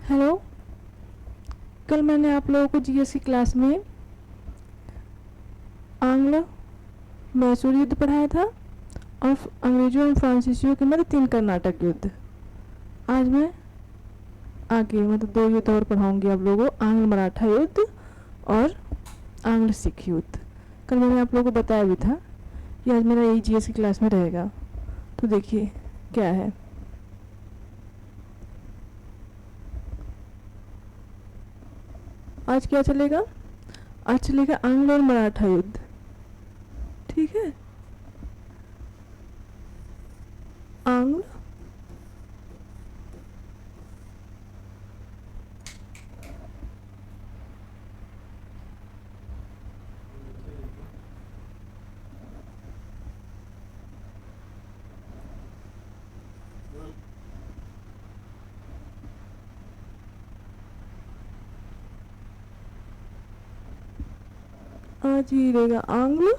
Hello. कल मैंने आप लोगों को जीएस की क्लास में आंग्ल मैसूर युद्ध पढ़ाया था और अंग्रेजों और फ्रांसीसियों के मध्य 3 कर्नाटक युद्ध। आज मैं आगे मतलब 2 युद्ध और पढ़ाऊंगी आप लोगों को, आंग्ल मराठा युद्ध और आंग्ल सिख युद्ध। कल मैंने आप लोगों को बताया भी था कि आज मेरा यही जीएस की क्लास में रहेगा। तो देखिए क्या है। आज क्या चलेगा? आज चलेगा आंग्ल और मराठा युद्ध। ठीक है, आंग्ल आज ही रहेगा आंग्ल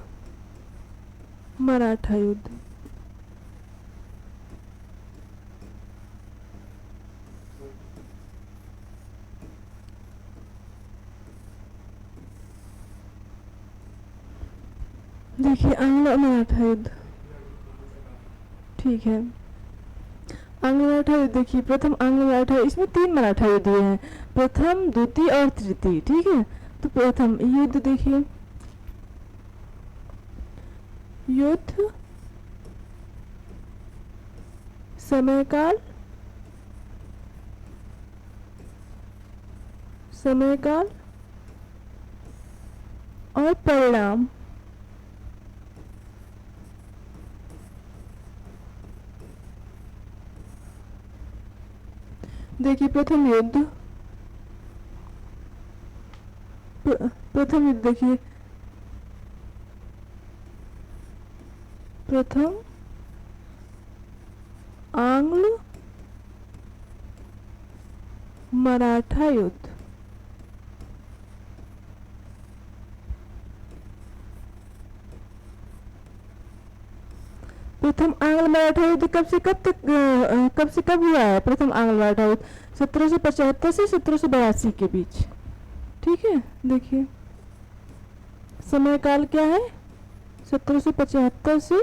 मराठा युद्ध। देखिए आंग्ल मराठा युद्ध, ठीक है। आंग्ल मराठा युद्ध देखिए, प्रथम आंग्ल मराठा, इसमें 3 मराठा युद्ध हुए हैं, प्रथम द्वितीय और तृतीय। ठीक है, तो प्रथम युद्ध देखिए, युद्ध समयकाल, समयकाल और परिणाम। देखिए प्रथम युद्ध, प्रथम युद्ध देखिए, प्रथम आंग्ल मराठा युद्ध। प्रथम आंग्ल मराठा युद्ध कब से कब तक, कब से कब हुआ है? प्रथम आंग्ल मराठा युद्ध 1775 से 1782 के बीच। ठीक है, देखिए समय काल क्या है? 1775 से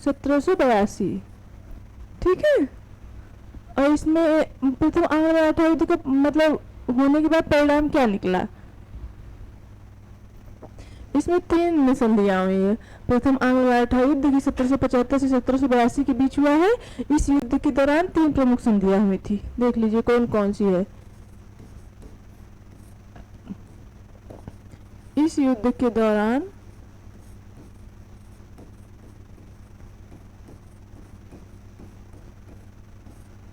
1782। ठीक है, और इसमें प्रथम आंग्ल मराठा युद्ध का मतलब होने के बाद परिणाम क्या निकला? इसमें 3 संधियां हुई है। प्रथम आंग्ल मराठा युद्ध की 1775 से 1782 के बीच हुआ है। इस युद्ध के दौरान 3 प्रमुख संधियां हुई थी। देख लीजिए कौन कौन सी है। इस युद्ध के दौरान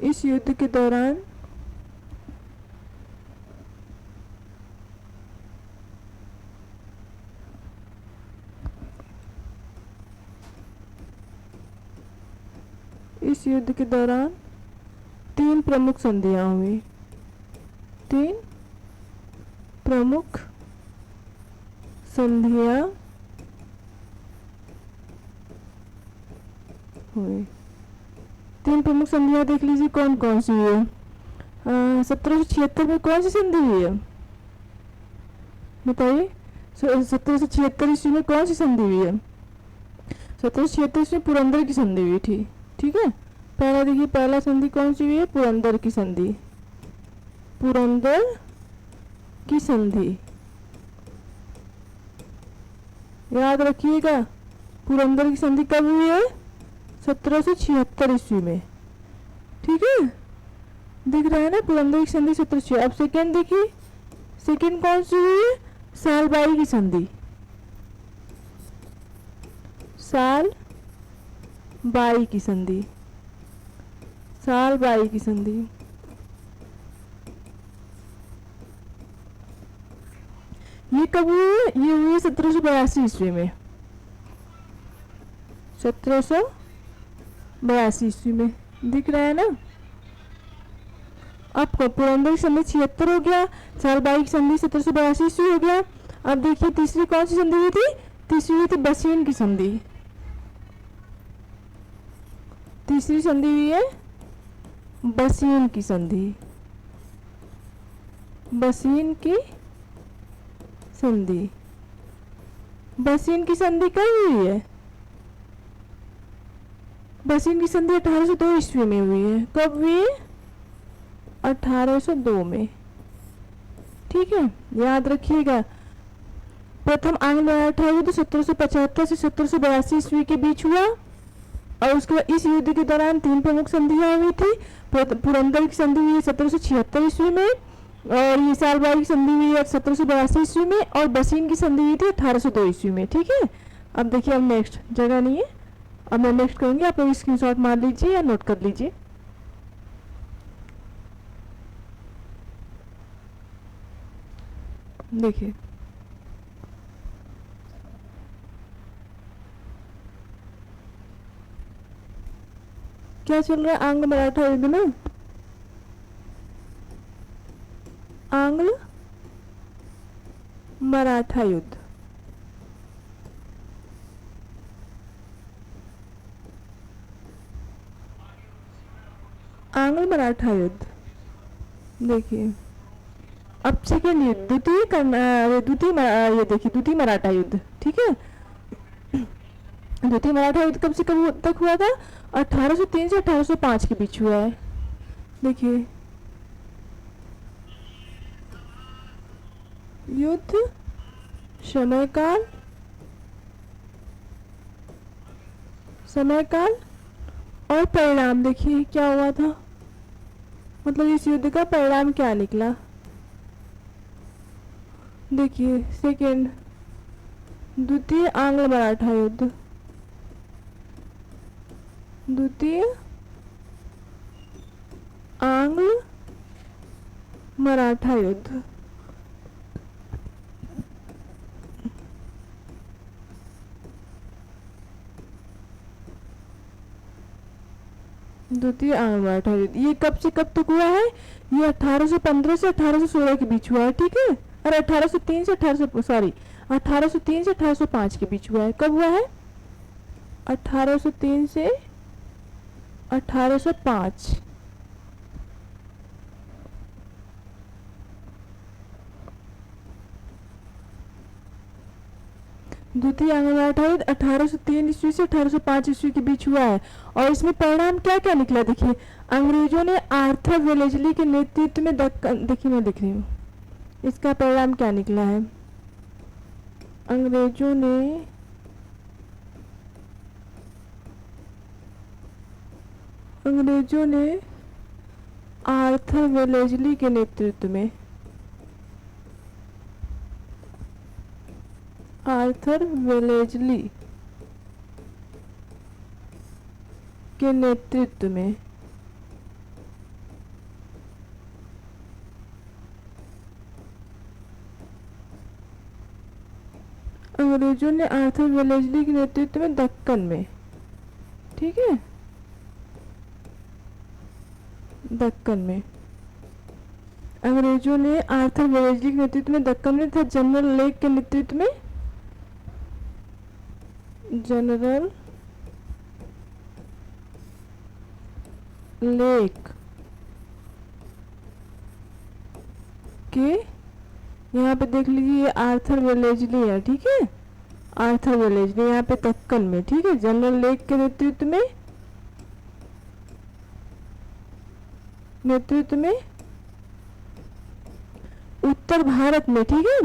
इस युद्ध के दौरान इस युद्ध के दौरान 3 प्रमुख संधियां हुई। 3 प्रमुख संधियां हुई। 3 प्रमुख संधियां देख लीजिए कौन कौन सी है। 1776 में कौन सी संधि हुई है बताइए? 1776 ईस्वी में कौन सी संधि हुई है? 1776 ईस्वी में पुरंदर की संधि हुई थी। ठीक है, पहला देखिए, पहला संधि कौन सी हुई है? पुरंदर की संधि। पुरंदर की संधि याद रखिएगा। पुरंदर की संधि कब हुई है? 1776 ईस्वी में। ठीक है, दिख रहा है ना, पुरंदर की संधि 1776। अब सेकेंड देखिए, सेकेंड कौन सी हुई है? सालबाई की संधि। साल बाई की संधि, साल बाई की संधि। ये कब हुई है? ये हुई है 1782 ईस्वी में। 1782 ईस्वी में, दिख रहा है ना। अब पुरंदर की संधि 76 हो गया, साल बाई की संधि 1782 ईस्वी हो गया। अब देखिए तीसरी कौन सी संधि हुई थी? तीसरी हुई थी बसीन की संधि। तीसरी संधि हुई है बसीन की संधि। बसीन की संधि। बसीन की संधि कब हुई है? बसीन की संधि 1802 ईस्वी में हुई है। कब हुई है? 1802 में। ठीक है, याद रखिएगा। प्रथम आंग्ल मराठा युद्ध 1775 से 1782 ईस्वी के बीच हुआ और उसके बाद इस युद्ध के दौरान 3 प्रमुख संधियां हुई थी। पुरंदर की संधि हुई है 1776 ईस्वी में, और हिसारबाई की संधि हुई है 1782 ईस्वी में, और बसीन की संधि हुई थी 1802 ईस्वी में। ठीक है, अब देखिए, अब नेक्स्ट जगह नहीं है, अब मैं नेक्स्ट करूंगी, आप लोग स्क्रीनशॉट मार लीजिए या नोट कर लीजिए। देखिए, क्या चल रहा है आंग्ल मराठा युद्ध में? आंग्ल मराठा युद्ध। आंग्ल मराठा युद्ध, देखिए अब सेकेंड युद्ध, ये देखिए द्वितीय मराठा युद्ध। ठीक है, द्वितीय मराठा युद्ध कब से कब तक हुआ था? 1803 से 1805 के बीच हुआ है। देखिए, युद्ध समयकाल और परिणाम। देखिए क्या हुआ था, मतलब इस युद्ध का परिणाम क्या निकला। देखिए, सेकेंड द्वितीय आंग्ल मराठा युद्ध, द्वितीय आंग्ल मराठा युद्ध। द्वितीय आंग्ल मराठा युद्ध ये कब से कब तक हुआ है? ये 1815 से 1816 के बीच हुआ है। ठीक है, और 1803 से 1805 के बीच हुआ है। कब हुआ है? 1803 से 1805। द्वितीय आंग्ल मराठा युद्ध 1803 ईस्वी से 1805 ईस्वी के बीच हुआ है, और इसमें परिणाम क्या क्या निकला। देखिए, अंग्रेजों ने आर्थर वेलेस्ली के नेतृत्व में देखिए मैं लिख रही हूँ, इसका परिणाम क्या निकला है। अंग्रेजों ने आर्थर वेलेस्ली के नेतृत्व में दक्कन में, ठीक है, दक्कन में अंग्रेजों ने आर्थर वेलेस्ली के नेतृत्व में दक्कन में तथा जनरल लेक के नेतृत्व में जनरल लेक के, यहाँ पे देख लीजिए ये आर्थर वेलेस्ली है। ठीक है, आर्थर वेलेस्ली यहाँ पे दक्कन में, ठीक है, जनरल लेक के नेतृत्व में उत्तर भारत में, ठीक है,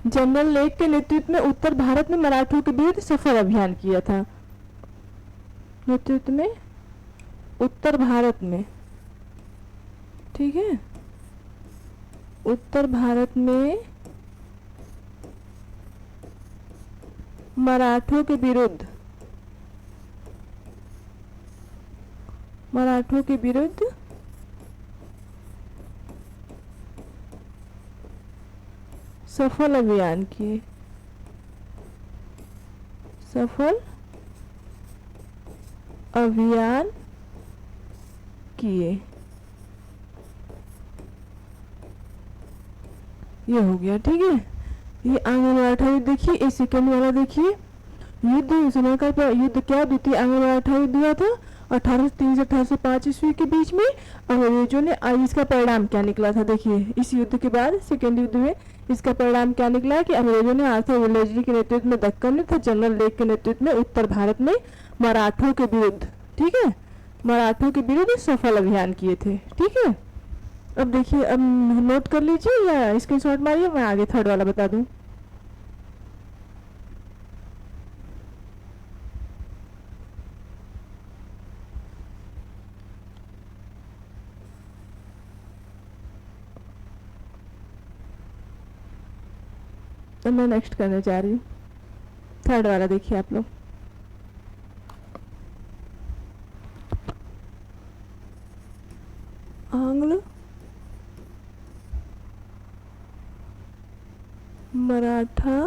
जनरल लेक के नेतृत्व में उत्तर भारत में मराठों के विरुद्ध सफल अभियान किया था। नेतृत्व में उत्तर भारत में, ठीक है, उत्तर भारत में मराठों के विरुद्ध सफल अभियान किए, ये हो गया। ठीक है, ये आंग्ल मराठा युद्ध देखिए, ये सेकेंड वाला देखिए, युद्ध समय का युद्ध क्या, द्वितीय आंग्ल मराठा युद्ध हुआ था 1803 से 1805 ईस्वी के बीच में अंग्रेजों ने इसका परिणाम क्या निकला था, देखिए इस युद्ध के बाद सेकेंड युद्ध में इसका परिणाम क्या निकला कि अंग्रेजों ने आर्थर वेलेस्ली के नेतृत्व में दक्कन में तथा जनरल लेक के नेतृत्व में उत्तर भारत में मराठों के विरुद्ध, ठीक है, मराठों के विरुद्ध सफल अभियान किए थे। ठीक है, अब देखिए, अब नोट कर लीजिए या स्क्रीनशॉट मारिए, मैं आगे थर्ड वाला बता दूं। तो मैं नेक्स्ट करने जा रही हूँ, थर्ड वाला देखिए आप लोग। आंग्ल मराठा,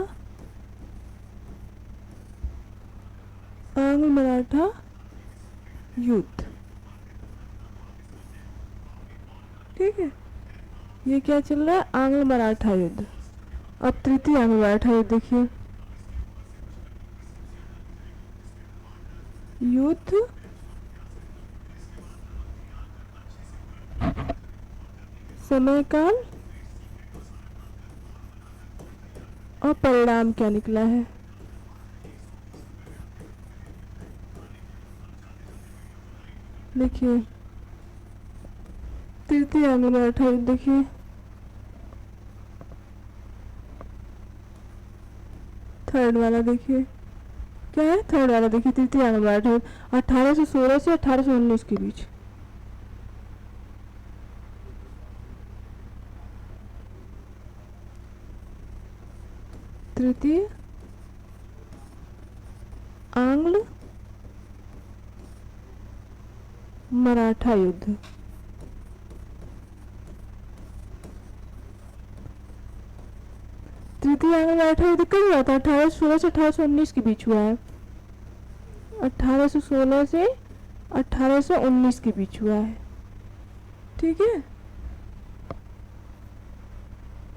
आंग्ल मराठा युद्ध, ठीक है, ये क्या चल रहा है, आंग्ल मराठा युद्ध। अब तृतीय आंग्ल मराठा युद्ध देखिए, युद्ध समय काल और परिणाम क्या निकला है। देखिए तृतीय आंग्ल मराठा युद्ध, देखिए थर्ड वाला देखिए क्या है, थर्ड वाला देखिए तृतीय आंग्ल मराठा युद्ध 1816 से 1819 के बीच। तृतीय आंग्ल मराठा युद्ध, तृतीय आंग्ल मराठा युद्ध कब हुआ था, 1816 से 1819 के बीच हुआ है, 1816 से 1819 के बीच हुआ है। ठीक है,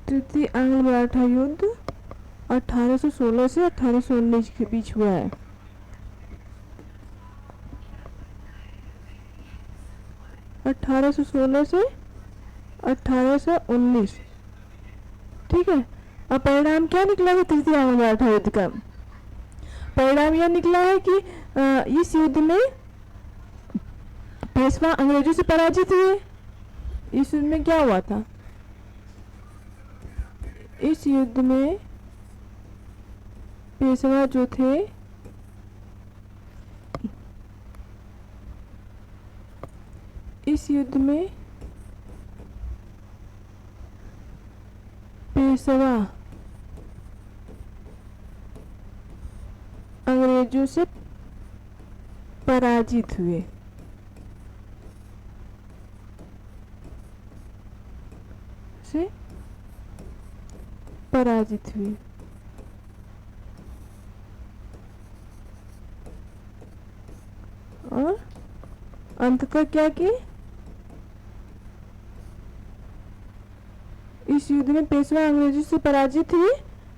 तृतीय आंग्ल मराठा युद्ध 1816 से 1819 के बीच हुआ है। अठारह सौ 16 से 1819, ठीक है। अब परिणाम क्या निकला है तृतीय आंग्ल मराठा युद्ध का, परिणाम यह निकला है कि इस युद्ध में पेशवा अंग्रेजों से पराजित हुए। इस युद्ध में क्या हुआ था, इस युद्ध में पेशवा जो थे इस युद्ध में पेशवा अंग्रेजों से पराजित हुए। से पराजित हुए और अंततः क्या किए, इस युद्ध में पेशवा अंग्रेजों से पराजित हुए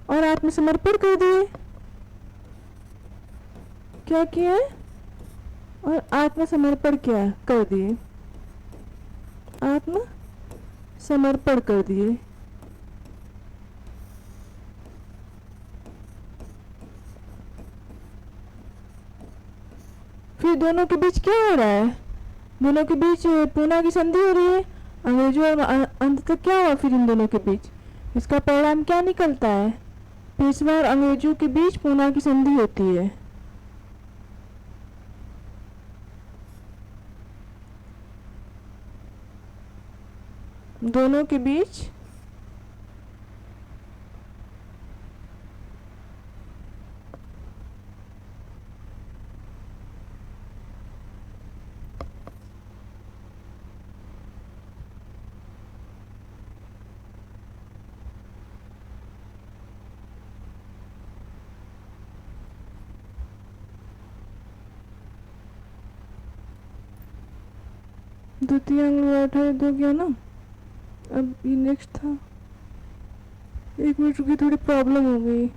और आत्मसमर्पण कर दिए। क्या किया और आत्मसमर्पण क्या कर दिए, आत्मसमर्पण कर दिए। फिर दोनों के बीच क्या हो रहा है, दोनों के बीच पूना की संधि हो रही है अंग्रेजों और अंततः क्या हुआ फिर इन दोनों के बीच, इसका परिणाम क्या निकलता है, पेशवा और अंग्रेजों के बीच पूना की संधि होती है। दोनों के बीच द्वितीय आंग्ल मराठा युद्ध हो गया ना। अब ये नेक्स्ट था, एक मिनट रुकी, थोड़ी प्रॉब्लम हो गई।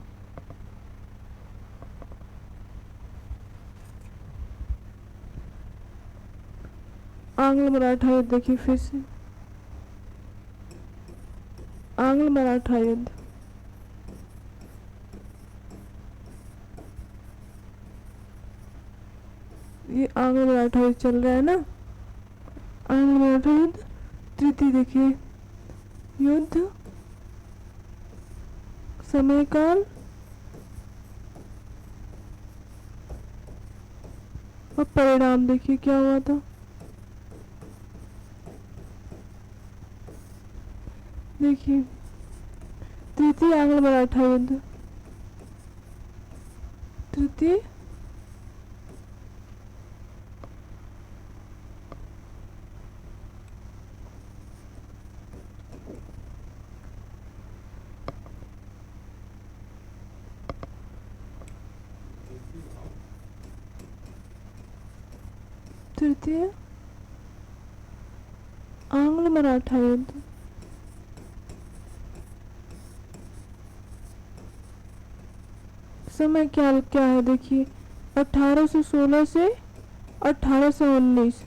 आंग्ल मराठा युद्ध देखिए फिर से, आंग्ल मराठा युद्ध, ये आंग्ल मराठा युद्ध चल रहा है ना, आंग्ल मराठा युद्ध। तृतीय देखिए, युद्ध समय काल और परिणाम देखिए क्या हुआ था। देखिए तृतीय आंग्ल मराठा युद्ध, तृतीय तृतीय आंग्ल मराठा युद्ध। समय क्या क्या है देखिए, 1816 से 1819।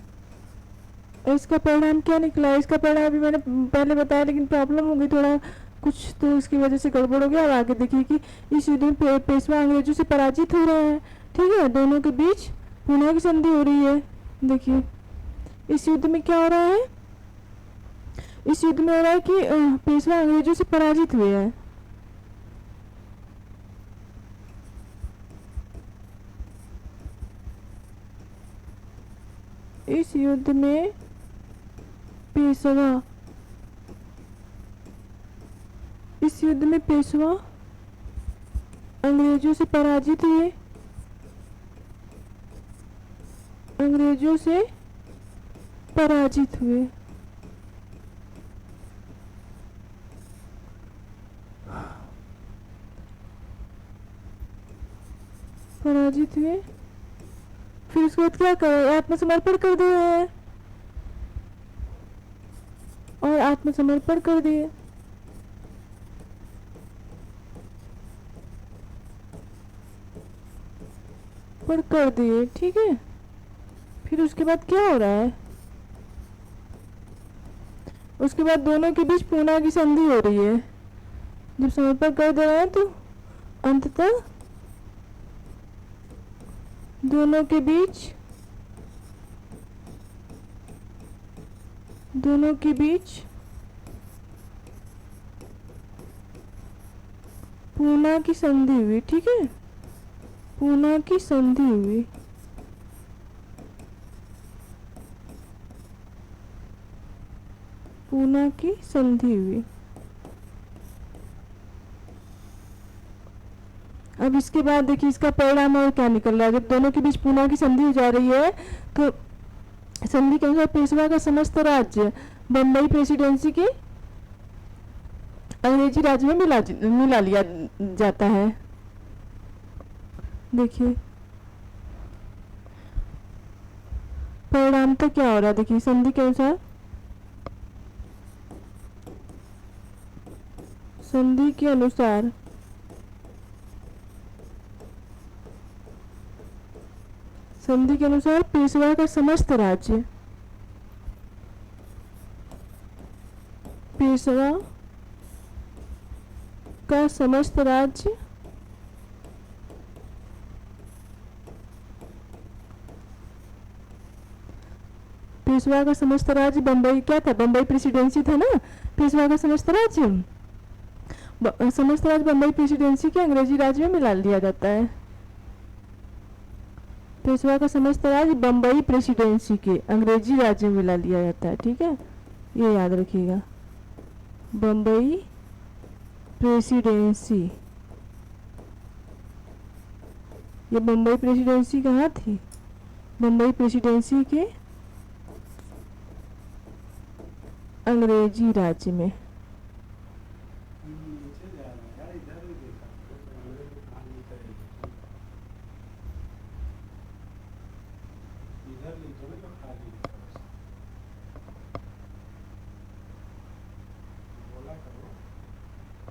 इसका परिणाम क्या निकला है? इसका परिणाम अभी मैंने पहले बताया, लेकिन प्रॉब्लम हो गई थोड़ा कुछ, तो इसकी वजह से गड़बड़ हो गया। और आगे देखिए कि इस युद्ध में पेशवा अंग्रेजों से पराजित हो रहे हैं, ठीक है। दोनों के बीच पुनः की संधि हो रही है। देखिए इस युद्ध में क्या हो रहा है, इस युद्ध में हो रहा है कि पेशवा अंग्रेजों से पराजित हुए हैं। इस युद्ध में पेशवा, इस युद्ध में पेशवा अंग्रेजों से पराजित हुए, अंग्रेजों से पराजित हुए। पराजित हुए, फिर उसके बाद क्या करे, आत्मसमर्पण कर दिए और आत्मसमर्पण कर दिए। पर कर दिए, ठीक है। फिर उसके बाद क्या हो रहा है, उसके बाद दोनों के बीच पूना की संधि हो रही है। जब समर्पण कर दे रहे हैं तो अंततः दोनों के बीच पूना की संधि हुई, ठीक है। पूना की संधि हुई, पूना की संधि हुई। अब इसके बाद देखिए इसका परिणाम और क्या निकल रहा है। जब दोनों के बीच पूना की संधि हो जा रही है तो संधि के अनुसार पेशवा का समस्त राज्य बम्बई प्रेसिडेंसी के अंग्रेजी राज्य में मिला लिया जाता है। देखिए परिणाम तो क्या हो रहा है, देखिए संधि के अनुसार, संधि के अनुसार संधि के अनुसार पेशवा का समस्त राज्य, पेशवा का समस्त राज्य पेशवा का समस्त राज्य बम्बई क्या था, बम्बई प्रेसिडेंसी था ना। पेशवा का समस्त राज्य बम्बई प्रेसिडेंसी के अंग्रेजी राज्य में मिला लिया जाता है। पेशवा का समस्त राज्य बम्बई प्रेसिडेंसी के अंग्रेजी राज्य में मिला लिया जाता है, ठीक है। ये याद रखिएगा, बम्बई प्रेसिडेंसी। ये बम्बई प्रेसिडेंसी कहाँ थी, बम्बई प्रेसिडेंसी के अंग्रेजी राज्य में।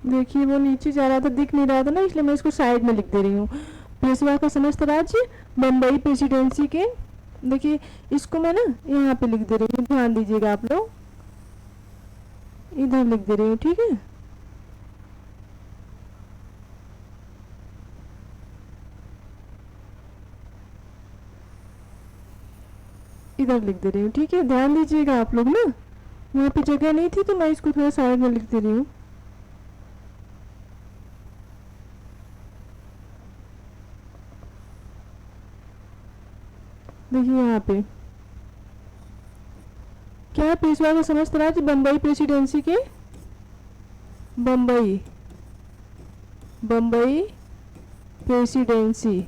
देखिए वो नीचे जा रहा था, दिख नहीं रहा था ना, इसलिए मैं इसको साइड में लिख दे रही हूँ। पेशवा का समस्त राज्य बम्बई प्रेसिडेंसी के देखिए इसको मैं ना यहाँ पे लिख दे रही हूँ, ध्यान दीजिएगा आप लोग, इधर लिख दे रही हूँ, ठीक है। इधर लिख दे रही हूँ, ठीक है, ध्यान दीजिएगा आप लोग ना, वहाँ पे जगह नहीं थी तो मैं इसको थोड़ा साइड में लिख दे रही हूँ। देखिए यहाँ पे क्या है, पेशवा का समस्त राज्य बम्बई प्रेसिडेंसी के, बम्बई बम्बई प्रेसिडेंसी,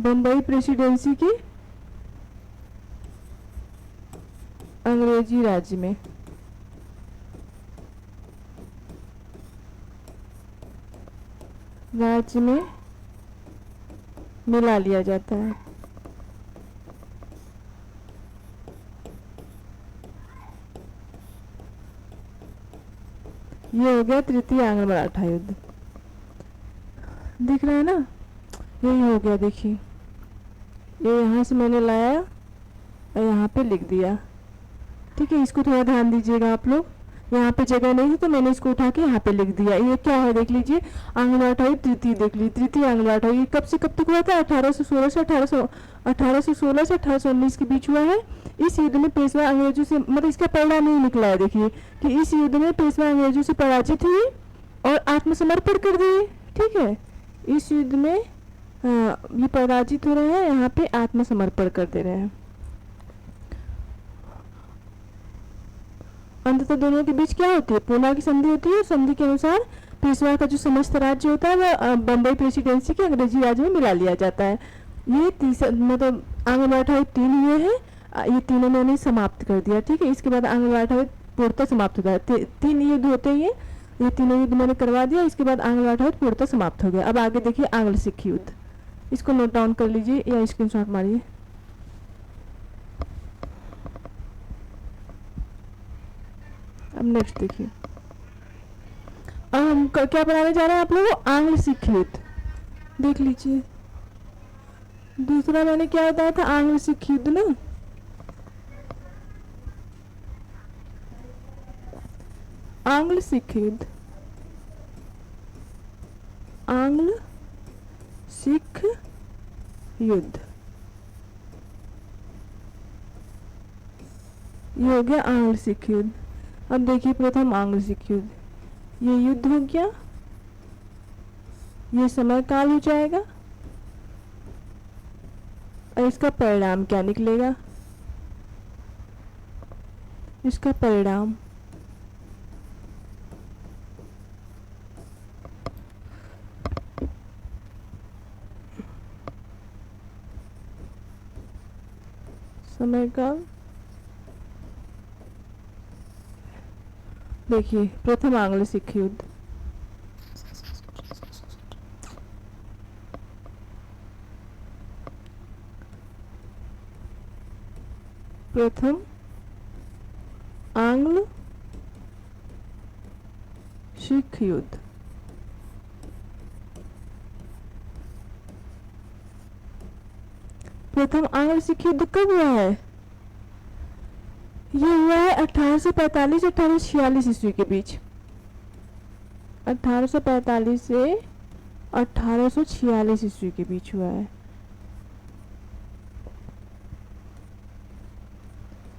बम्बई प्रेसिडेंसी की अंग्रेजी राज्य में, राज्य में मिला लिया जाता है। ये हो गया तृतीय आंग्ल मराठा युद्ध। दिख रहा है ना, यही हो गया। देखिए ये यहाँ से मैंने लाया और यहाँ पे लिख दिया, ठीक है। इसको थोड़ा ध्यान दीजिएगा आप लोग, यहाँ पे जगह नहीं थी तो मैंने इसको उठा के यहाँ पे लिख दिया। ये क्या है देख लीजिए, आंग्ल मराठा युद्ध तृतीय, देख लीजिए तृतीय आंग्ल मराठा युद्ध कब से कब तक हुआ था, 1816 से 1819 के बीच हुआ है। इस युद्ध में पेशवा अंग्रेजों से, मतलब इसका परिणाम नहीं निकला है, देखिए कि इस युद्ध में पेशवा अंग्रेजों से पराजित हुई और आत्मसमर्पण कर दिए, ठीक है। इस युद्ध में ये पराजित हो रहे हैं, यहाँ पे आत्मसमर्पण कर दे रहे हैं। अंततः दोनों के बीच क्या होती है, पूना की संधि होती है। संधि के अनुसार पेशवा का जो समस्त राज्य होता है वह बम्बई प्रेसिडेंसी के अंग्रेजी राज्य में मिला लिया जाता है। ये मतलब आंग्ल मराठा युद्ध 3 हुए हैं, ये तीनों मैंने समाप्त कर दिया, ठीक है। इसके बाद आंग्ल मराठा युद्ध पूर्णतः समाप्त होता है। 3 युद्ध होते हैं, ये तीनों युद्ध मैंने करवा दिया। इसके बाद आंग्ल मराठा युद्ध पूर्णतः समाप्त हो गया। अब आगे देखिए आंग्ल सिख युद्ध, इसको नोट डाउन कर लीजिए या स्क्रीनशॉट मारिए। अब नेक्स्ट देखिए, अब हम क्या बनाने जा रहे हैं आप लोगों को, आंग्ल सिख युद्ध। देख लीजिए दूसरा मैंने क्या बताया था, आंग्ल सिख युद्ध ना, आंग्ल सिख युद्ध, आंग्ल सिख युद्ध, ये हो गया आंग्ल सिख युद्ध। अब देखिए प्रथम आंग्ल सिख युद्ध, ये युद्ध हो गया, ये समय काल हो जाएगा और इसका परिणाम क्या निकलेगा, इसका परिणाम समय काल। देखिए प्रथम आंग्ल सिख युद्ध, प्रथम आंग्ल सिख युद्ध, प्रथम आंग्ल सिख युद्ध कब हुआ है, ये हुआ है 1845-1846 ईस्वी के बीच, 1845 से 1846 ईस्वी के बीच हुआ है।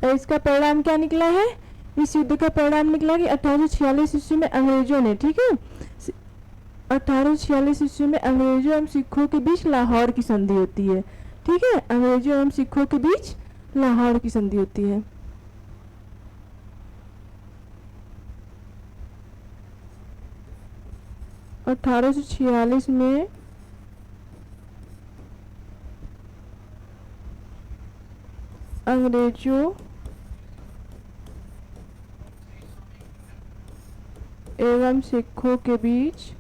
और इसका परिणाम क्या निकला है, इस युद्ध का परिणाम निकला कि 1846 ईस्वी में अंग्रेजों ने, ठीक है, 1846 ईस्वी में अंग्रेजों एवं सिखों के बीच लाहौर की संधि होती है, ठीक है। अंग्रेजों एवं सिखों के बीच लाहौर की संधि होती है। और 1846 में अंग्रेजों एवं सिखों के बीच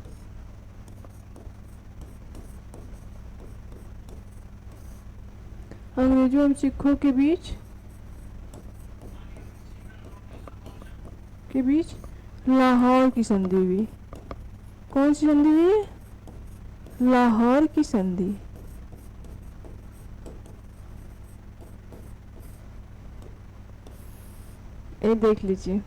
अंग्रेजों एवं सिखों के बीच लाहौर की संधि हुई। कौन सी संधि हुई है, लाहौर की संधि, ये देख लीजिए।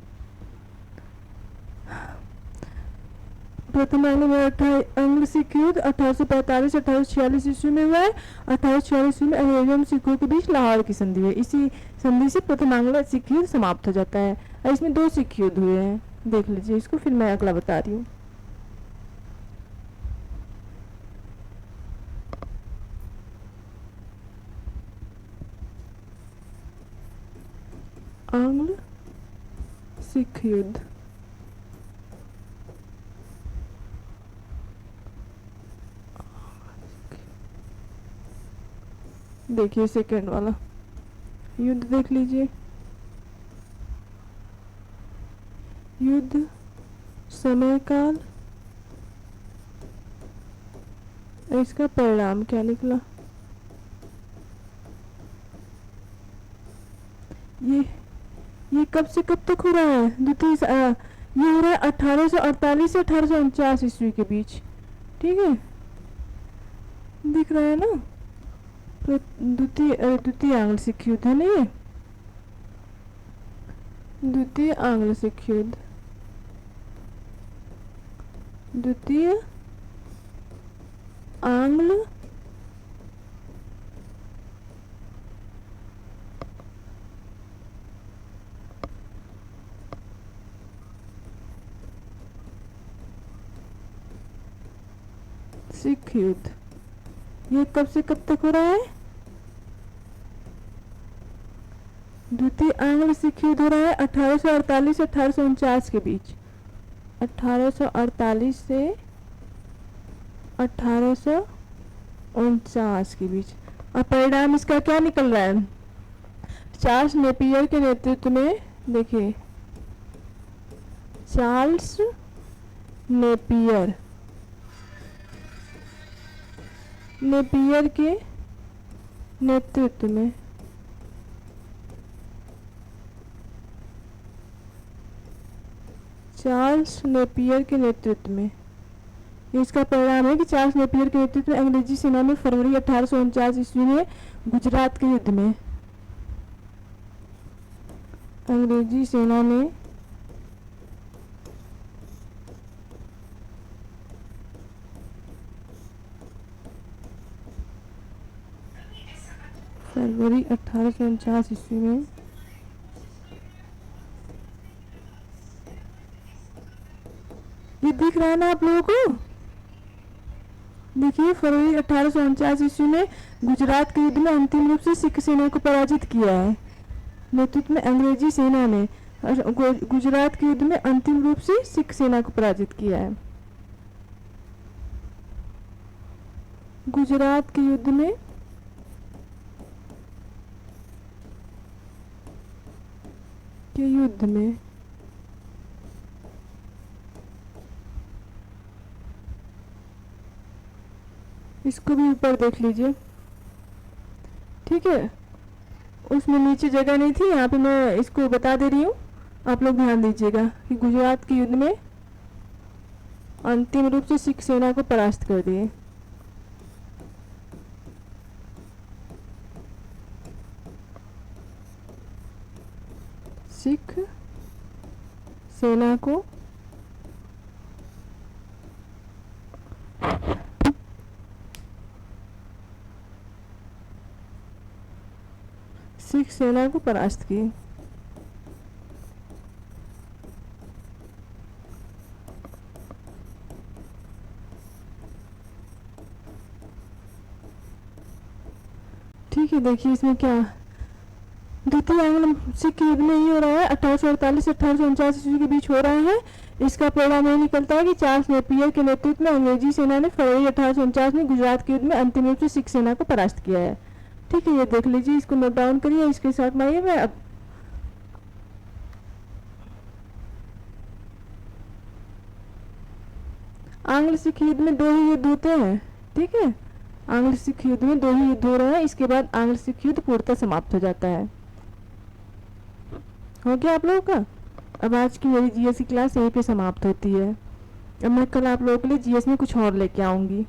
प्रथम एंग्लो सिख युद्ध 1845-1846 ईस्वी में हुआ है। 1846 में अंग्रेजों और सिखों के बीच लाहौर की संधि हुई। इसी संधि से प्रथम एंग्लो सिख युद्ध समाप्त हो जाता है और इसमें 2 सिख युद्ध हुए हैं। देख लीजिए इसको, फिर मैं अगला बता रही हूँ। आंग्ल सिख युद्ध, देखिए सेकंड वाला युद्ध देख लीजिए। युद्ध समय काल, इसका परिणाम क्या निकला। ये कब से कब तक हो रहा है? ये हो रहा है 1848 से 1849 ईस्वी के बीच। ठीक है, दिख रहा है ना? द्वितीय आंग्ल सिख युद्ध है ना ये, द्वितीय आंग्ल सिख युद्ध, द्वितीय आंग्ल सिख युद्ध, ये कब से कब तक हो रहा है? द्वितीय आंग्ल सिख युद्ध हो रहा है 1848 से 1849 के बीच। 1848 से 1849 के बीच। और परिणाम इसका क्या निकल रहा है? चार्ल्स नेपियर के नेतृत्व में, देखिए चार्ल्स नेपियर के नेतृत्व में चार्ल्स नेपियर के नेतृत्व में, इसका परिणाम है कि चार्ल्स नेपियर के नेतृत्व में अंग्रेजी सेना ने फरवरी 1849 ईस्वी में गुजरात के युद्ध में, अंग्रेजी सेना ने फरवरी 1849 ईस्वी में ये दिख रहा है ना आप लोगों को? देखिए फरवरी 1849 ईस्वी में गुजरात के युद्ध में अंतिम रूप से सिख सेना को पराजित किया है, नेतृत्व में अंग्रेजी सेना ने गुजरात के युद्ध में अंतिम रूप से सिख सेना को पराजित किया है। गुजरात के युद्ध में इसको भी ऊपर देख लीजिए। ठीक है, उसमें नीचे जगह नहीं थी, यहाँ पे मैं इसको बता दे रही हूँ, आप लोग ध्यान दीजिएगा कि गुजरात के युद्ध में अंतिम रूप से सिख सेना को परास्त कर दिए। सिख सेना को परास्त की। ठीक है, देखिए इसमें क्या द्वितीय आंग्ल सिख युद्ध में ये हो रहा है 1848 से 1849 ईस्वी के बीच हो रहा है। इसका परिणाम ये निकलता है कि चार्ल्स नेपियर के नेतृत्व में अंग्रेजी सेना ने फरवरी 1849 में गुजरात के युद्ध में अंतिम रूप से सिख सेना को परास्त किया है। ठीक है, ये देख लीजिए, इसको नोट डाउन करिए, इसके साथ में मैं अब आंग्ल सिख युद्ध में 2 ही युद्ध होते हैं। ठीक है, आंग्ल सिख युद्ध में 2 ही युद्ध हो रहे हैं, इसके बाद आंग्ल सिख युद्ध पूर्णतः समाप्त हो जाता है। हो गया आप लोगों का? अब आज की मेरी जीएस की क्लास यहीं पे समाप्त होती है। अब मैं कल आप लोगों के लिए जीएस में कुछ और लेके आऊंगी।